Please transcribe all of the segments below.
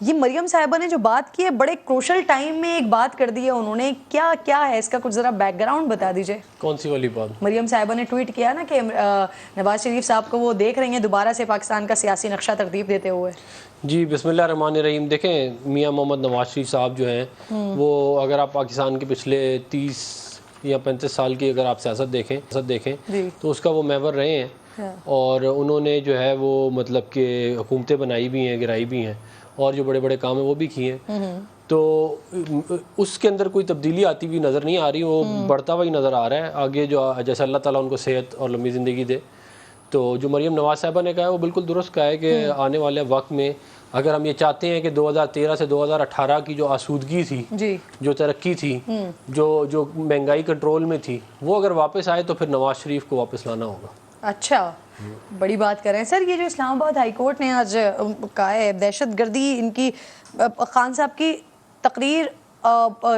یہ مریم صاحبہ نے جو بات کی ہے بڑے کروشل ٹائم میں ایک بات کر دی ہے انہوں نے، کیا ہے اس کا کچھ ذرا بیک گراؤنڈ بتا دیجئے۔ کون سی والی بات؟ مریم صاحبہ نے ٹویٹ کیا نا کہ نواز شریف صاحب کو وہ دیکھ رہی ہیں دوبارہ سے پاکستان کا سیاسی نقشہ ترتیب دیتے ہوئے۔ جی بسم اللہ الرحمن الرحیم۔ دیکھیں میاں محمد نواز شریف صاحب جو ہیں وہ اگر آپ پاکستان کے پچھلے 30 یا 35 سال کی اگر آپ سیاست دیکھیں تو اس کا وہ محور رہے ہیں، اور انہوں نے جو ہے وہ مطلب کہ حکومتیں بنائی بھی ہیں، گرائی بھی ہیں، اور جو بڑے بڑے کام ہیں وہ بھی کیے ہیں۔ تو اس کے اندر کوئی تبدیلی آتی ہوئی نظر نہیں آ رہی، وہ بڑھتا ہوا ہی نظر آ رہا ہے آگے، جو جیسے اللہ تعالیٰ ان کو صحت اور لمبی زندگی دے۔ تو جو مریم نواز صاحبہ نے کہا ہے وہ بالکل درست کہا ہے کہ آنے والے وقت میں اگر ہم یہ چاہتے ہیں کہ 2013 سے 2018 کی جو آسودگی تھی، جو ترقی تھی، جو مہنگائی کنٹرول میں تھی، وہ اگر واپس آئے تو پھر نواز شریف کو واپس لانا ہوگا۔ اچھا، بڑی بات کر رہے ہیں سر۔ یہ جو اسلام آباد ہائی کورٹ نے آج کہا ہے دہشت گردی، ان کی خان صاحب کی تقریر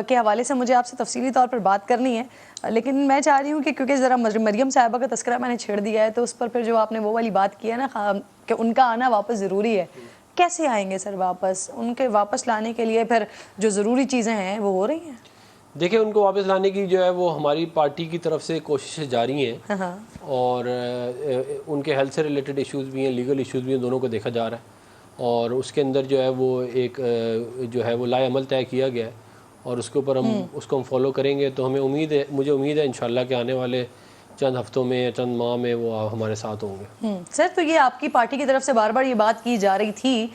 کے حوالے سے مجھے آپ سے تفصیلی طور پر بات کرنی ہے، لیکن میں چاہ رہی ہوں کہ کیونکہ ذرا مریم صاحبہ کا تذکرہ میں نے چھیڑ دیا ہے تو اس پر پھر جو آپ نے وہ والی بات کی ہے نا کہ ان کا آنا واپس ضروری ہے، کیسے آئیں گے سر واپس؟ ان کے واپس لانے کے لیے پھر جو ضروری چیزیں ہیں وہ ہو رہی ہیں؟ دیکھیں ان کو واپس لانے کی جو ہے وہ ہماری پارٹی کی طرف سے کوششیں جاری ہیں، اور ان کے ہیلتھ سے ریلیٹڈ ایشوز بھی ہیں، لیگل ایشوز بھی ہیں، دونوں کو دیکھا جا رہا ہے، اور اس کے اندر جو ہے وہ ایک جو ہے وہ لائے عمل طے کیا گیا ہے، اور اس کے اوپر ہم فالو کریں گے۔ تو مجھے امید ہے انشاءاللہ کہ آنے والے چند ہفتوں میں یا چند ماہ میں وہ ہمارے ساتھ ہوں گے۔ سر تو یہ آپ کی پارٹی کی طرف سے بار بار یہ بات کی جا رہی تھی،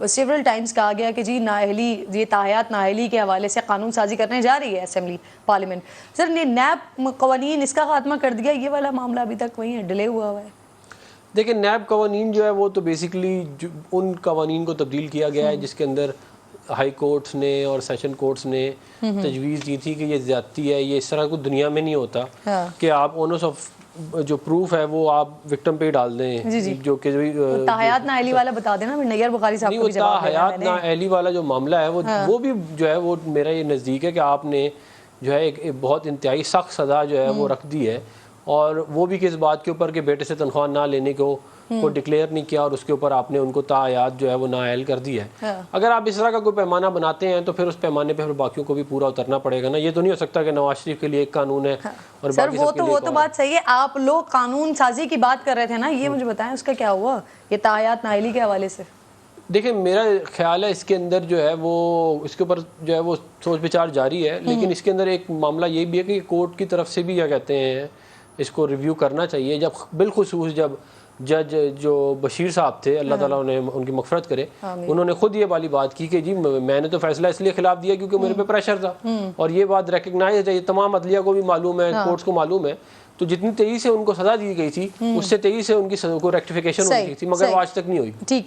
سیورل ٹائمز کہا گیا کہ جی نااہلی، یہ تاحیات نااہلی کے حوالے سے قانون سازی کرنے جا رہی ہے اسمبلی پارلیمنٹ۔ سر نے نیب قوانین اس کا خاتمہ کر دیا، یہ والا معاملہ ابھی تک وہیں ہے، ڈیلے ہوا ہے۔ دیکھیں نیب قوانین جو ہے وہ تو بیسیکلی ان قوانین کو تبدیل کیا گیا ہے جس کے اندر ہائی کورٹس نے اور سیشن کورٹس نے تجویز دی تھی کہ یہ زیادتی ہے، یہ اس طرح کو دنیا میں نہیں ہوتا کہ آپ اونرس آف جو پروف ہے وہ آپ وکٹم پہ ڈال دیں، جو کہ تاحیات نااہلی والا بتا دینا، نیئر بخاری صاحب کو بھی جواب دینا۔ تاحیات نااہلی والا جو معاملہ ہے وہ بھی جو ہے وہ میرا یہ نزدیک ہے کہ آپ نے جو ہے ایک بہت انتہائی سخت سزا جو ہے وہ رکھ دی ہے، اور وہ بھی کس بات کے اوپر کہ بیٹے سے تنخواہ نہ لینے کو ڈکلیئر نہیں کیا، اور اس کے اوپر آپ نے ان کو تاحیات جو ہے وہ نااہل کر دی ہے۔ اگر آپ اس طرح کا کوئی پیمانہ بناتے ہیں تو پھر اس پیمانے پہ پھر باقیوں کو بھی پورا اترنا پڑے گا نا۔ یہ تو نہیں ہو سکتا کہ نواز شریف کے لیے ایک قانون ہے اور سر باقی سب کے لیے وہ تو بات صحیح ہے، آپ لوگ قانون سازی کی بات کر رہے تھے نا، یہ مجھے بتائیں اس کا کیا ہوا یہ تاحیات نااہلی کے حوالے سے؟ دیکھیں میرا خیال ہے اس کے اندر جو ہے وہ اس کے اوپر جو ہے وہ سوچ بچار جاری ہے، لیکن اس کے اندر ایک معاملہ یہ بھی ہے کہ کورٹ کی طرف سے بھی کیا کہتے ہیں اس کو ریویو کرنا چاہیے، جب بالخصوص جب جج جو بشیر صاحب تھے، اللہ تعالیٰ انہیں ان کی مغفرت کرے، انہوں نے خود یہ والی بات کی کہ جی میں نے تو فیصلہ اس لیے خلاف دیا کیونکہ میرے پہ پریشر تھا، اور یہ بات ریکگنائز ہے، تمام عدلیہ کو بھی معلوم ہے، کورٹس کو معلوم ہے۔ تو جتنی تیزی سے ان کو سزا دی گئی تھی اس سے تیزی سے ان کی سزا کو ریکٹیفیکیشن ہونی تھی، مگر وہ آج تک نہیں ہوئی۔